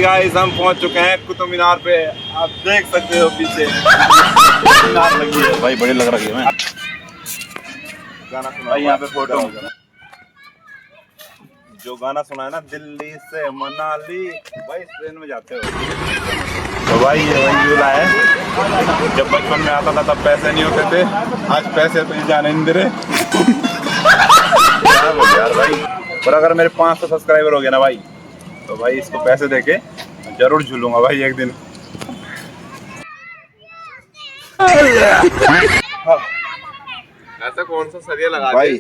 Guys हम पहुंच चुके हैं कुतुब मीनार पे। आप देख सकते हो पीछे मीनार लगी है भाई बड़ी लग रही है। मैं गाना सुना भाई यहाँ पे फोटो जो गाना सुना है ना, दिल्ली से मनाली, भाई ट्रेन में जाते हो। तो भाई ये वही झूला है, जब बचपन में आता था तब पैसे नहीं होते थे, आज पैसे तो ये जाने नहीं दे रहे। यार भाई, पर अगर मेरे 500 सब्सक्राइबर हो गए ना भाई, तो भाई इसको पैसे देके जरूर झूलूंगा भाई एक दिन। ऐसा कौन सा सरिया लगा भाई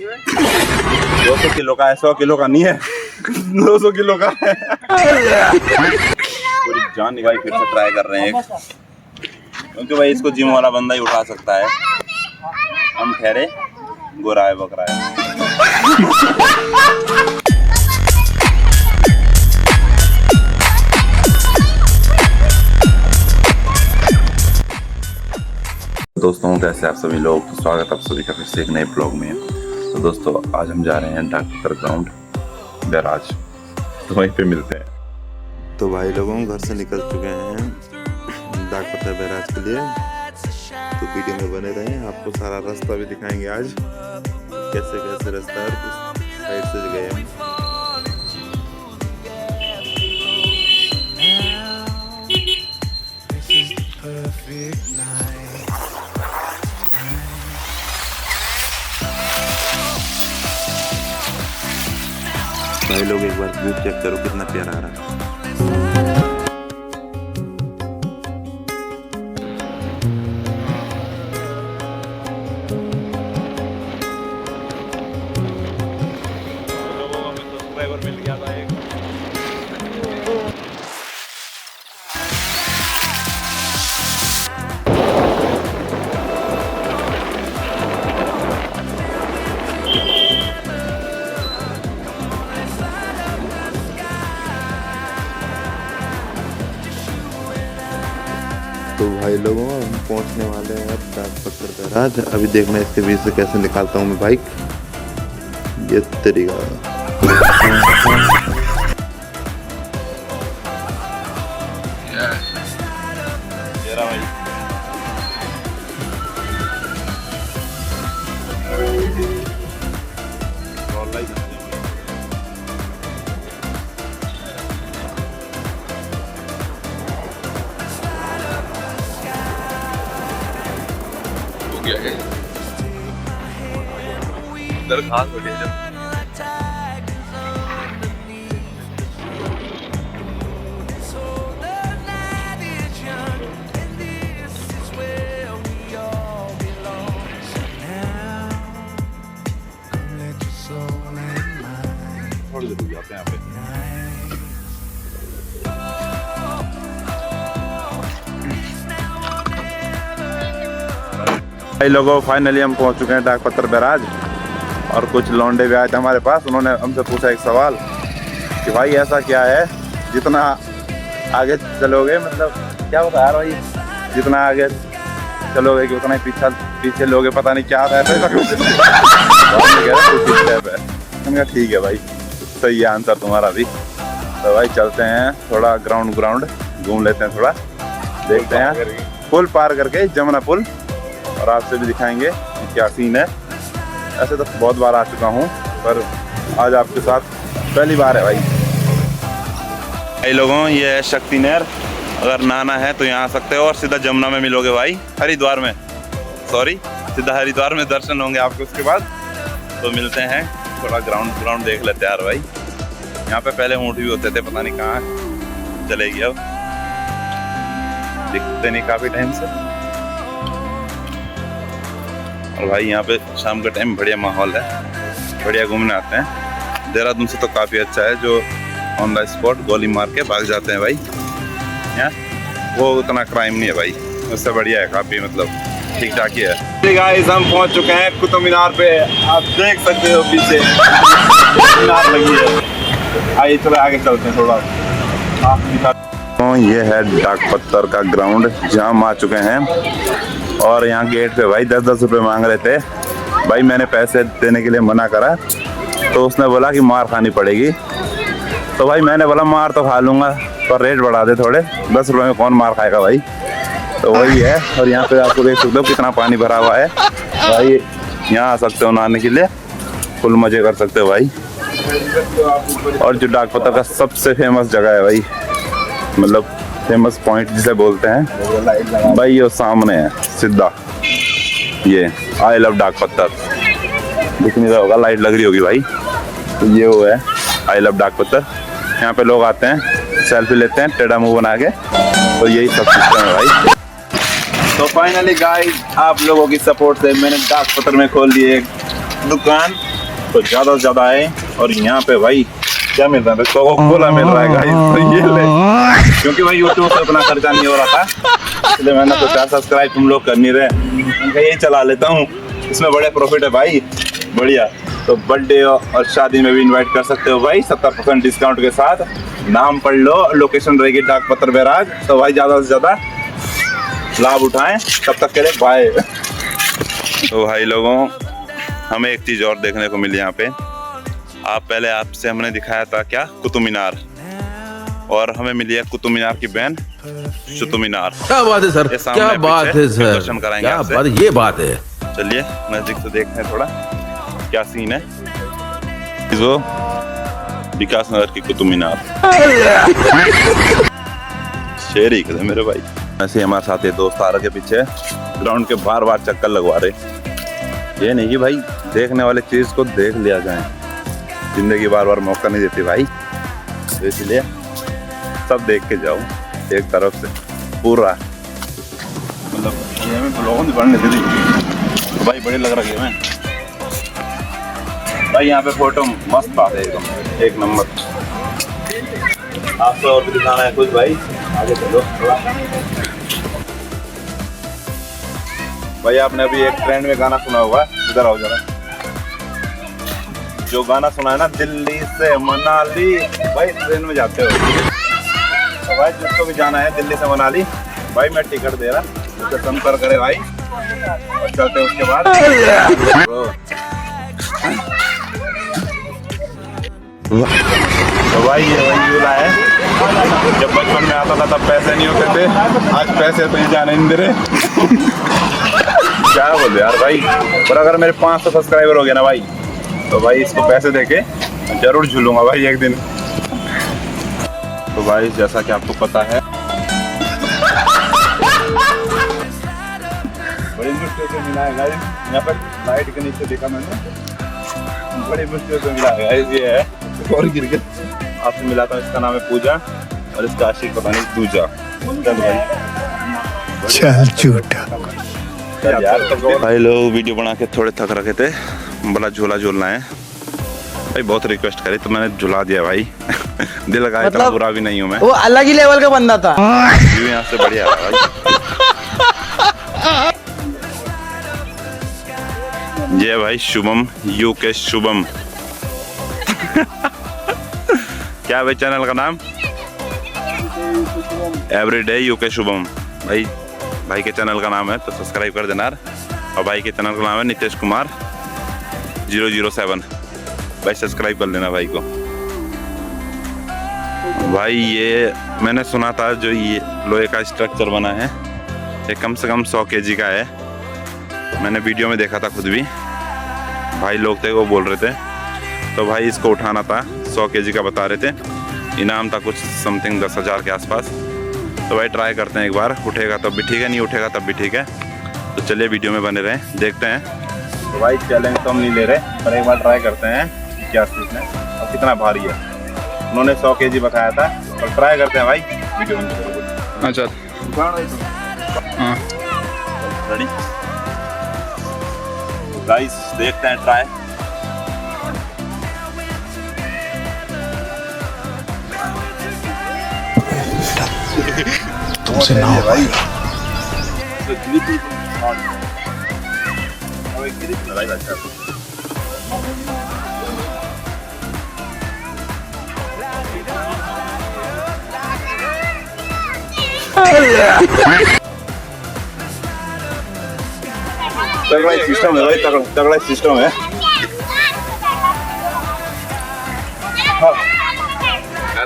200 किलो का है, 100 किलो का नहीं है, 200 किलो का है। पूरी जान निकाल फिर से ट्राई कर रहे हैं, क्योंकि भाई इसको जिम वाला बंदा ही उठा सकता है। हम ठहरे गोरा है बकरा है। दोस्तों कैसे आप सभी लोग, तो स्वागत आप सभी का फिर से एक नए ब्लॉग में। तो दोस्तों आज हम जा रहे हैं डॉक्टर ग्राउंड बैराज, तो वहीं पे मिलते हैं। तो भाई लोगों घर से निकल चुके हैं डाकपत्तर बैराज के लिए, तो वीडियो में बने रहें, आपको सारा रास्ता भी दिखाएंगे आज, कैसे कैसे रास्ता है, किस साइड से गए हम। भाई लोग एक बार व्यू चेक करो, कितना प्यारा आ रहा है। लोगों को हमें सब्सक्राइबर मिल गया था एक। तो भाई लोगों हम पहुंचने वाले हैं अब डाकपत्तर बैराज। अभी देखना इसके बीच से कैसे निकालता हूँ मैं बाइक, ये तरीका। दरखास्त बढ़िया जब थोड़ी देर रुक जाते हैं यहाँ पे। भाई लोगों फाइनली हम पहुंच चुके हैं डाकपत्तर बैराज, और कुछ लौंडे भी आए थे हमारे पास। उन्होंने हमसे पूछा एक सवाल कि भाई ऐसा क्या है, जितना आगे चलोगे, मतलब क्या होता है यार भाई, जितना आगे चलोगे कि उतना ही पीछे लोगे, पता नहीं क्या आता है। मैंने कहा ठीक है भाई, सही है आंसर तुम्हारा भी। तो भाई चलते हैं थोड़ा ग्राउंड घूम लेते हैं, थोड़ा देखते हैं पुल पार करके, जमुना पुल, और आपसे भी दिखाएंगे क्या सीन है। ऐसे तो बहुत बार आ चुका हूँ, पर आज आपके साथ पहली बार है भाई। भाई लोगों ये है शक्ति नहर, अगर नहाना है तो यहाँ आ सकते हो, और सीधा जमुना में मिलोगे भाई, हरिद्वार में, सॉरी सीधा हरिद्वार में दर्शन होंगे आपको। उसके बाद तो मिलते हैं, थोड़ा ग्राउंड देख लेते हैं यार भाई। यहाँ पे पहले ऊँट भी होते थे, पता नहीं कहाँ चले गए अब, दिखते नहीं काफ़ी टाइम से। और भाई यहाँ पे शाम के टाइम बढ़िया माहौल है, बढ़िया घूमने आते हैं। देहरादून से तो काफ़ी अच्छा है, जो ऑन द स्पॉट गोली मार के भाग जाते हैं भाई, यहाँ वो उतना क्राइम नहीं है भाई, उससे बढ़िया है काफ़ी, मतलब ठीक ठाक ही है। गाइस हम पहुँच चुके हैं कुतुब मीनार पे, आप देख सकते हो पीछे मीनार लगी है। आइए चलो आगे चलते हैं थोड़ा, आप दिखा। ये है डाकपत्तर का ग्राउंड जहाँ हम आ चुके हैं, और यहाँ गेट पे भाई 10-10 रुपये मांग रहे थे। भाई मैंने पैसे देने के लिए मना करा, तो उसने बोला कि मार खानी पड़ेगी। तो भाई मैंने बोला मार तो खा लूँगा, पर रेट बढ़ा दे थोड़े, 10 रुपए में कौन मार खाएगा भाई। तो वही है। और यहाँ पे आपको देख सकते हो कितना पानी भरा हुआ है भाई। यहाँ आ सकते हो नहाने के लिए, फुल मजे कर सकते हो भाई। और जो डाक पत्थर का सबसे फेमस जगह है भाई, मतलब फेमस पॉइंट जिसे बोलते हैं भाई, ये सामने है सीधा, ये आई लव डाक पत्थर दिख नहीं रहा होगा, लाइट लग रही होगी भाई। तो ये वो है आई लव डाक पत्थर। यहाँ पे लोग आते हैं, सेल्फी लेते हैं टेढ़ा मुंह बना के। तो यही सब सिस्टम है भाई। तो फाइनली गाइस, आप लोगों की सपोर्ट से मैंने डाक पत्थर में खोल ली एक दुकान। तो ज्यादा से ज्यादा आए। और यहाँ पे भाई क्या मिल रहा है, कोका-कोला मिल रहा है गाइस। तो ये ले, क्योंकि भाई यूट्यूब से उतना खर्चा नहीं हो रहा था, इसलिए मैंने सोचा सब्सक्राइब तुम लोग कर नहीं रहे, उनका यही चला लेता हूँ, इसमें बड़े प्रॉफिट है भाई, बढ़िया। तो बर्थडे और शादी में भी इनवाइट कर सकते हो भाई 70% डिस्काउंट के साथ। नाम पढ़ लो, लोकेशन रहेगी डाक पत्थर बैराज। तो भाई ज़्यादा से ज़्यादा लाभ उठाएं। तब तक के लिए बाय। तो भाई लोगों, हमें एक चीज़ और देखने को मिली यहाँ पे। आपसे हमने दिखाया था क्या, कुतुब मीनार, और हमें मिली है कुतुब मीनार की बहन शुतुब मीनार। क्या बात है सर, क्या बात है सर, दर्शन कराएंगे क्या आपसे। बात, ये बात है। चलिए नजदीक से देखते हैं थोड़ा क्या सीन है। जो विकास नगर की कुतुब मीनार, शेर ही कहते मेरे भाई। ऐसे हमारे साथ ये दोस्त आ रहे के पीछे ग्राउंड के बार बार चक्कर लगवा रहे। ये नहीं कि भाई देखने वाली चीज को देख लिया जाए, जिंदगी बार बार मौका नहीं देती भाई। तो इसलिए सब देख के जाओ एक तरफ से पूरा, मतलब ये हमें लोगों ने बढ़ने दी तो भाई बड़े लग रहा है भाई। यहाँ पे फोटो मस्त आते हैं एकदम एक नंबर। आपको और भी दिखाना है कुछ भाई, आगे चलो थोड़ा। भाई आपने अभी एक ट्रेंड में गाना सुना होगा, इधर आओ जरा। जो गाना सुना है ना, दिल्ली से मनाली, भाई ट्रेन में जाते हो तो भाई जिसको भी जाना है दिल्ली से मनाली, भाई मैं टिकट दे रहा, उससे संपर्क करे भाई और चलते हैं उसके बाद। तो भाई ये वही झूला है, जब बचपन में आता था तब पैसे नहीं होते थे, आज पैसे तो ही जाने नहीं दे रहे। क्या बोल यार भाई। पर अगर मेरे 500 सब्सक्राइबर हो गए ना भाई, तो भाई इसको पैसे देके जरूर झूलूंगा भाई एक दिन। तो भाई जैसा कि आपको पता है, बड़ी मुश्किल से मिला है गाइस, यहाँ पर लाइट के नीचे देखा मैंने, बड़ी मुश्किल से मिला है गाइस। ये है और गिर गया। आपसे मिला था, इसका नाम है पूजा और इसका आशिक पता नहीं दूजा। चल भाई चल झूठा। भाई लोग वीडियो बना के थोड़े थक रखे थे, बड़ा झूला झूलना है भाई, बहुत रिक्वेस्ट करी तो मैंने झुला दिया भाई। दिल का इतना बुरा भी नहीं हूँ मैं, वो अलग ही लेवल का बंदा था। यहाँ से बढ़िया है भाई। ये भाई शुभम, यूके शुभम। क्या भाई चैनल का नाम? Everyday UK Shubham. भाई के चैनल का नाम है, तो सब्सक्राइब कर देना। और भाई के चैनल का नाम है नितेश कुमार 007। भाई सब्सक्राइब कर लेना भाई को। भाई ये मैंने सुना था, जो ये लोहे का स्ट्रक्चर बना है, ये कम से कम 100 kg का है। मैंने वीडियो में देखा था खुद भी, भाई लोग थे वो बोल रहे थे। तो भाई इसको उठाना था, 100 kg का बता रहे थे। इनाम था कुछ समथिंग 10,000 के आसपास। तो भाई ट्राई करते हैं एक बार, उठेगा तब भी ठीक है, नहीं उठेगा तब भी ठीक है। तो चलिए वीडियो में बने रहें, देखते हैं। तो भाई चैलेंज तो हम नहीं ले रहे, पर एक बार ट्राई करते हैं क्या सीखना है और कितना भारी है। उन्होंने 100 kg बताया था, और ट्राई करते हैं भाई वीडियो में। अच्छा रेडी गाइस, देखते हैं ट्राई। तुमसे ना हो भाई। तगड़ा सिस्टम है भाई, तगड़ा सिस्टम है।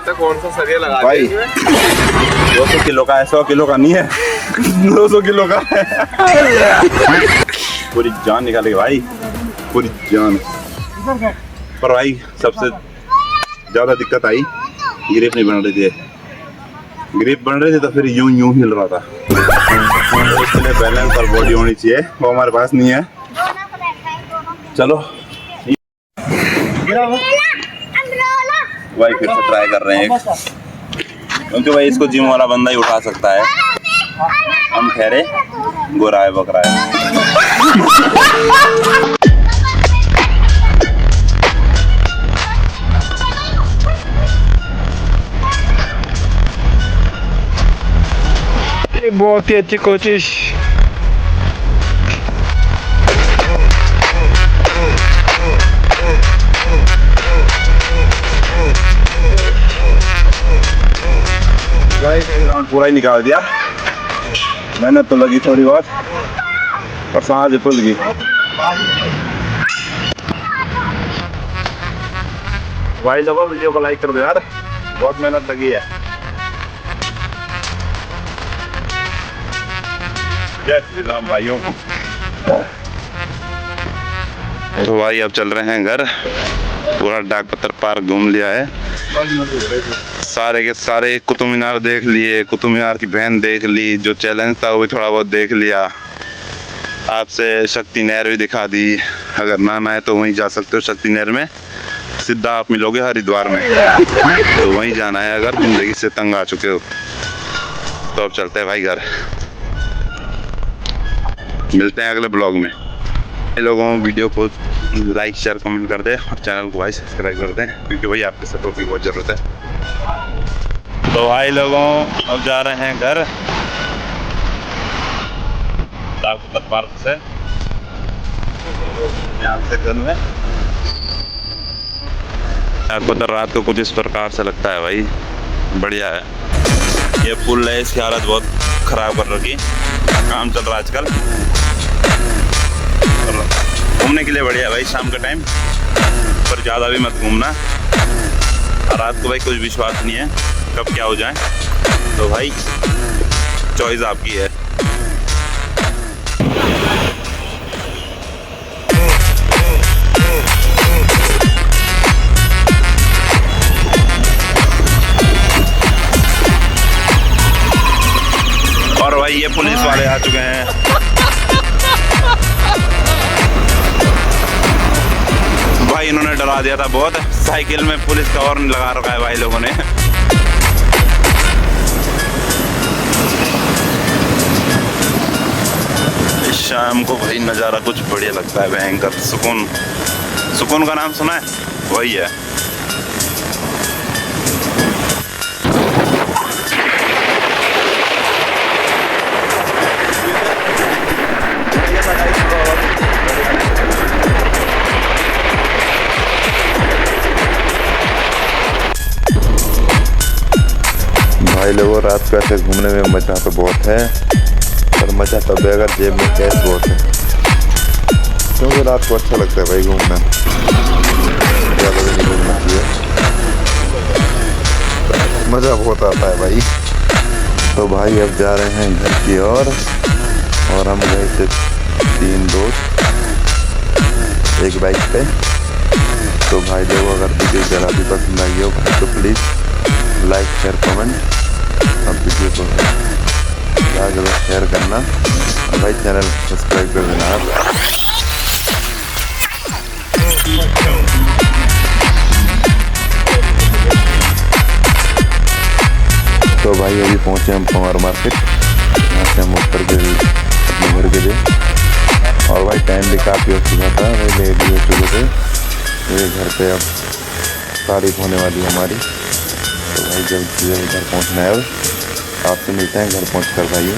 ऐसा कौन सा सरिया लगा भाई दिया इसमें? 200 किलो का है, 100 किलो का नहीं है। 200 किलो का है। पूरी जान निकाल गई भाई, पूरी जान। पर भाई सबसे ज्यादा दिक्कत आई, ग्रिप नहीं बन रही थी। ग्रिप बन रही थी तो फिर यूं यूं हिल रहा था। तो इसके लिए बैलेंस और बॉडी होनी चाहिए, वो हमारे पास नहीं है। चलो भाई फिर से ट्राई कर रहे हैं, क्योंकि भाई इसको जिम वाला बंदा ही उठा सकता है। हम ठहरे गोरा है बकरा है। बहुत ही अच्छी कोशिश। राउंड पूरा ही निकाल दिया। मेहनत तो लगी थोड़ी बहुत, पर सांस फूल गई। भाई लोगों वीडियो को लाइक कर दो यार, बहुत मेहनत लगी है। जय श्री राम भाइयों। तो भाई अब चल रहे हैं घर। पूरा डाक पत्थर पार्क घूम लिया है, सारे के सारे कुतुब मीनार देख लिए, कुतुब मीनार की बहन देख ली, जो चैलेंज था वो भी थोड़ा बहुत देख लिया। आपसे शक्ति नहर भी दिखा दी, अगर ना आए तो वहीं जा सकते हो शक्ति नहर में, सीधा आप मिलोगे हरिद्वार में, तो वहीं जाना है अगर जिंदगी से तंग आ चुके हो। तो अब चलते हैं भाई घर, मिलते हैं अगले ब्लॉग में। लोगों वीडियो को लाइक शेयर कमेंट कर दें और चैनल को भाई सब्सक्राइब कर दें, क्योंकि भाई आपके सपोर्ट की बहुत ज़रूरत है। तो भाई लोगों अब जा रहे हैं घर डाकपत्थर पार्क से, यहाँ से घर में। डाकपत्थर रात को कुछ इस प्रकार से लगता है भाई, बढ़िया है। ये पुल है, इसकी हालत बहुत ख़राब कर रखी, काम चल रहा है आजकल। घूमने के लिए बढ़िया भाई शाम का टाइम, पर ज़्यादा भी मत घूमना। और रात को भाई कुछ विश्वास नहीं है कब क्या हो जाए, तो भाई चॉइस आपकी है। और भाई ये पुलिस वाले आ चुके हैं भाई, इन्होंने डरा दिया था बहुत। साइकिल में पुलिस का हॉर्न लगा रखा है भाई लोगों ने। शाम को भाई नज़ारा कुछ बढ़िया लगता है, भयंकर सुकून। सुकून का नाम सुना है, वही है। भाई लोगों रात को ऐसे घूमने में मज़ा तो बहुत है, पर मज़ा तब है अगर जेब में कैश बहुत है, क्योंकि रात को अच्छा लगता है भाई घूमना, ज़्यादा भी नहीं घूमना चाहिए, मज़ा बहुत आता है भाई। तो भाई अब जा रहे हैं घर की ओर, और हम गए थे 3 दोस्त एक बाइक पे। तो भाई लोगों अगर वीडियो ज़रा भी पसंद आई हो भाई तो प्लीज़ लाइक शेयर कमेंट और वीडियो को ज़्यादा शेयर करना, और भाई चैनल सब्सक्राइब कर देना आप। तो भाई अभी पहुँचे हम पवार मार्केट, यहाँ से हम उत्तर के अपने घर के लिए, और भाई टाइम भी काफ़ी हो चुका था, भाई लेट भी हो चुके थे। ये घर पे अब तारीफ होने वाली है हमारी, तो भाई जल्द से जल्द घर पहुँचना है। अब आपसे मिलते हैं घर पहुँच कर भाई।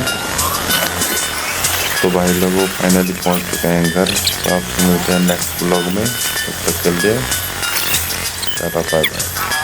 तो भाई लोगों फाइनली पहुँच चुके हैं घर, तो आपसे मिलते हैं नेक्स्ट ब्लॉग में। तब तक चलते हैं, टाटा बाय बाय।